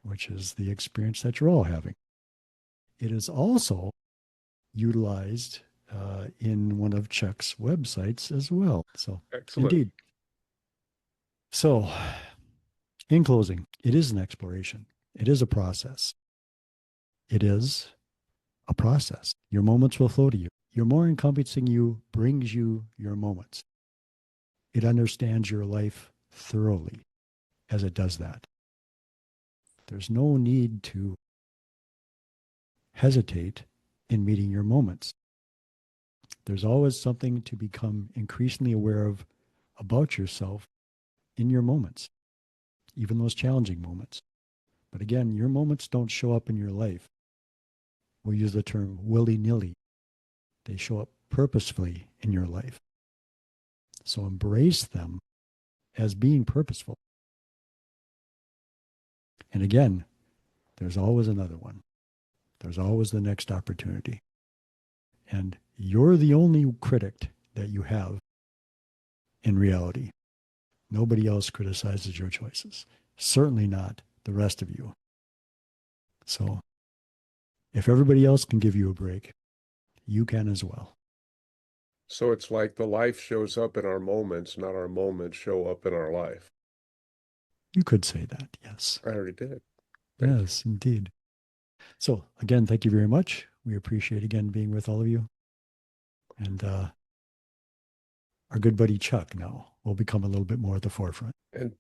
which is the experience that you're all having. It is also utilized in one of Chuck's websites as well. So, Excellent. indeed. So, in closing, it is an exploration. It is a process. It is a process. Your moments will flow to you. Your more encompassing you brings you your moments. It understands your life thoroughly as it does that. There's no need to hesitate in meeting your moments. There's always something to become increasingly aware of about yourself in your moments, even those challenging moments. But again, your moments don't show up in your life. We'll use the term willy-nilly. They show up purposefully in your life. So embrace them as being purposeful. And again, there's always another one. There's always the next opportunity. And you're the only critic that you have in reality. Nobody else criticizes your choices. Certainly not the rest of you. So if everybody else can give you a break, you can as well. So it's like the life shows up in our moments, not our moments show up in our life. You could say that, yes. I already did. Yes, indeed. So again, thank you very much. We appreciate again being with all of you. And our good buddy Chuck now will become a little bit more at the forefront. And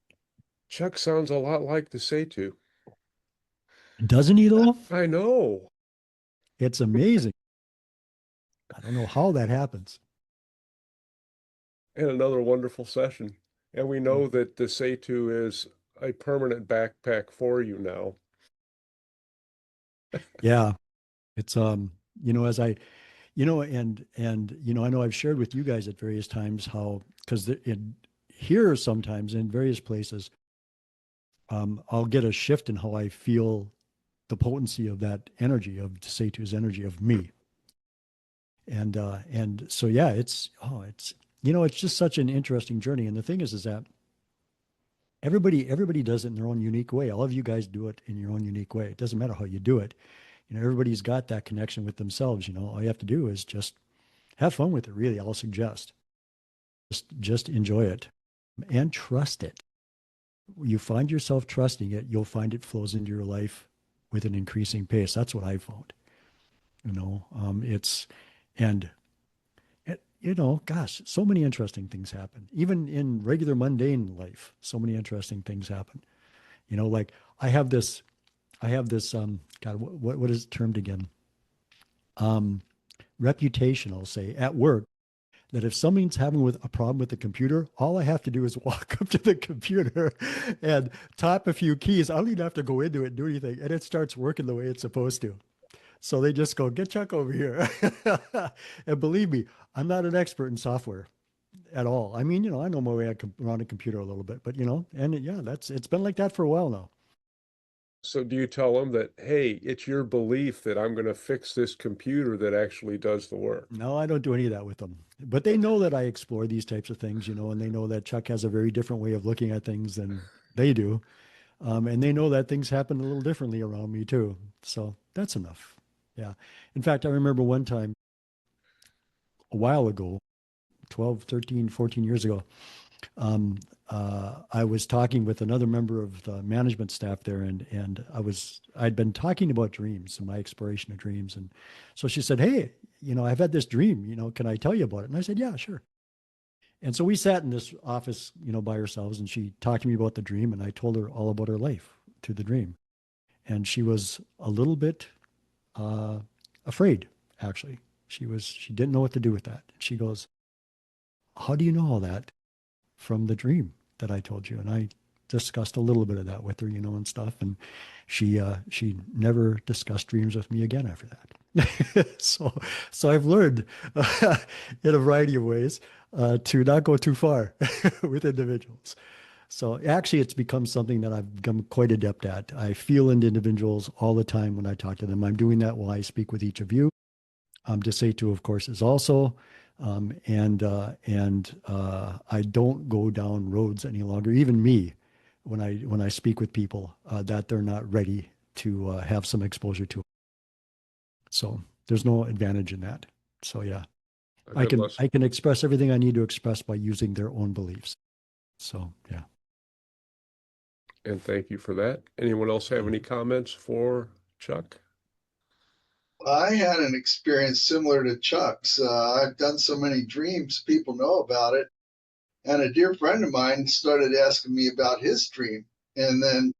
Chuck sounds a lot like the Satu. Doesn't he though? I know. It's amazing. I don't know how that happens. And another wonderful session. And we know that the Satu is a permanent backpack for you now. Yeah. It's as I I know I've shared with you guys at various times how, because here sometimes in various places, I'll get a shift in how I feel the potency of that energy, of Satu's energy of me. And so, yeah, it's just such an interesting journey. And the thing is that everybody does it in their own unique way. All of you guys do it in your own unique way. It doesn't matter how you do it. Everybody's got that connection with themselves. All you have to do is just have fun with it. Really, I'll suggest just enjoy it and trust it. You find yourself trusting it, you'll find it flows into your life with an increasing pace. That's what I found. Gosh, so many interesting things happen. Even in regular mundane life, so many interesting things happen. Like I have this, God, what is it termed again? Reputation, I'll say, at work, that if somebody's having a problem with the computer, all I have to do is walk up to the computer and tap a few keys. I don't even have to go into it and do anything. And it starts working the way it's supposed to. So they just go, get Chuck over here. And believe me, I'm not an expert in software at all. I mean, I know my way around a computer a little bit, but it's been like that for a while now. So do you tell them that, hey, it's your belief that I'm going to fix this computer that actually does the work? No, I don't do any of that with them. But they know that I explore these types of things, and they know that Chuck has a very different way of looking at things than they do. And they know that things happen a little differently around me too. So that's enough. Yeah. In fact, I remember one time a while ago, 12, 13, 14 years ago, I was talking with another member of the management staff there, and I'd been talking about dreams and my exploration of dreams. And so she said, hey, I've had this dream, can I tell you about it? And I said, yeah, sure. And so we sat in this office, by ourselves, and she talked to me about the dream, and I told her all about her life through the dream. And she was a little bit afraid, actually. She didn't know what to do with that. She goes, how do you know all that from the dream that I told you? And I discussed a little bit of that with her, and stuff. And she never discussed dreams with me again after that. So I've learned in a variety of ways to not go too far with individuals. So actually, it's become something that I've become quite adept at. I feel in individuals all the time when I talk to them. I'm doing that while I speak with each of you. Desatu, of course, is also. I don't go down roads any longer, even me, when I speak with people that they're not ready to have some exposure to. So there's no advantage in that. So yeah, I can express everything I need to express by using their own beliefs. So yeah. And thank you for that. Anyone else have any comments for Chuck? I had an experience similar to Chuck's. I've done so many dreams, people know about it. And a dear friend of mine started asking me about his dream. And then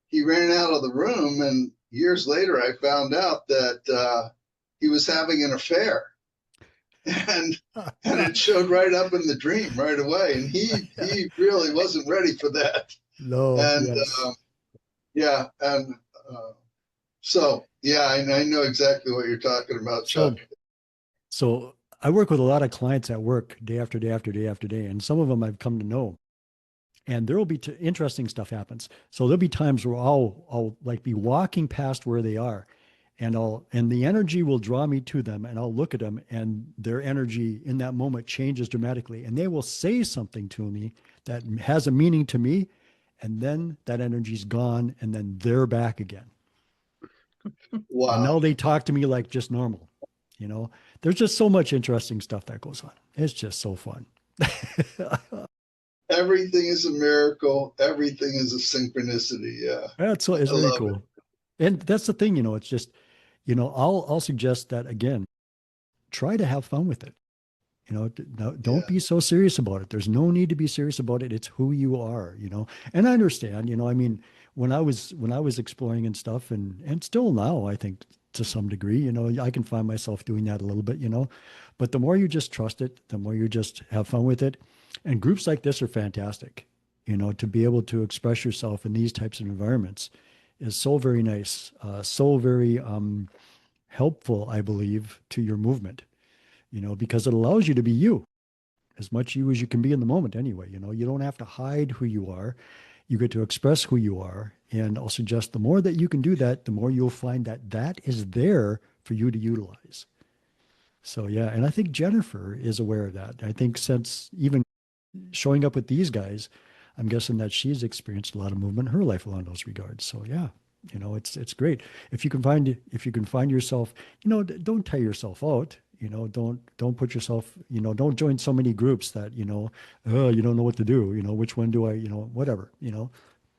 he ran out of the room. And years later, I found out that he was having an affair. And it showed right up in the dream right away. And he really wasn't ready for that. No. And yes. So, yeah, I know exactly what you're talking about, Chuck. So I work with a lot of clients at work day after day after day after day, and some of them I've come to know. And there will be interesting stuff happens. So there'll be times where I'll like be walking past where they are, and the energy will draw me to them, and I'll look at them, and their energy in that moment changes dramatically, and they will say something to me that has a meaning to me, and then that energy's gone, and then they're back again. Wow. And now they talk to me like just normal. There's just so much interesting stuff that goes on. It's just so fun. Everything is a miracle. Everything is a synchronicity. Yeah. It's really cool. And that's the thing, it's just, I'll suggest that again, try to have fun with it. Don't Yeah. be so serious about it. There's no need to be serious about it. It's who you are, And I understand, I mean, when I was exploring and stuff, and still now, I think to some degree, I can find myself doing that a little bit, But the more you just trust it, the more you just have fun with it. And groups like this are fantastic, to be able to express yourself in these types of environments is so very nice, so very helpful, I believe, to your movement, because it allows you to be you, as much you as you can be in the moment anyway. You don't have to hide who you are. You get to express who you are. And I'll suggest the more that you can do that, the more you'll find that that is there for you to utilize. So, yeah. And I think Jennifer is aware of that. I think since even showing up with these guys, I'm guessing that she's experienced a lot of movement in her life along those regards. So, yeah. It's great if you can find yourself, don't tire yourself out, don't put yourself, don't join so many groups that, oh, you don't know what to do, which one do I, whatever,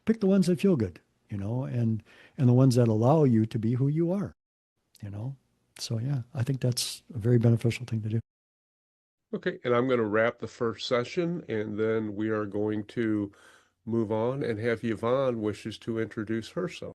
pick the ones that feel good, and the ones that allow you to be who you are, you know. So yeah, I think that's a very beneficial thing to do. Okay, and I'm going to wrap the first session, and then we are going to move on and have Yvonne wishes to introduce herself.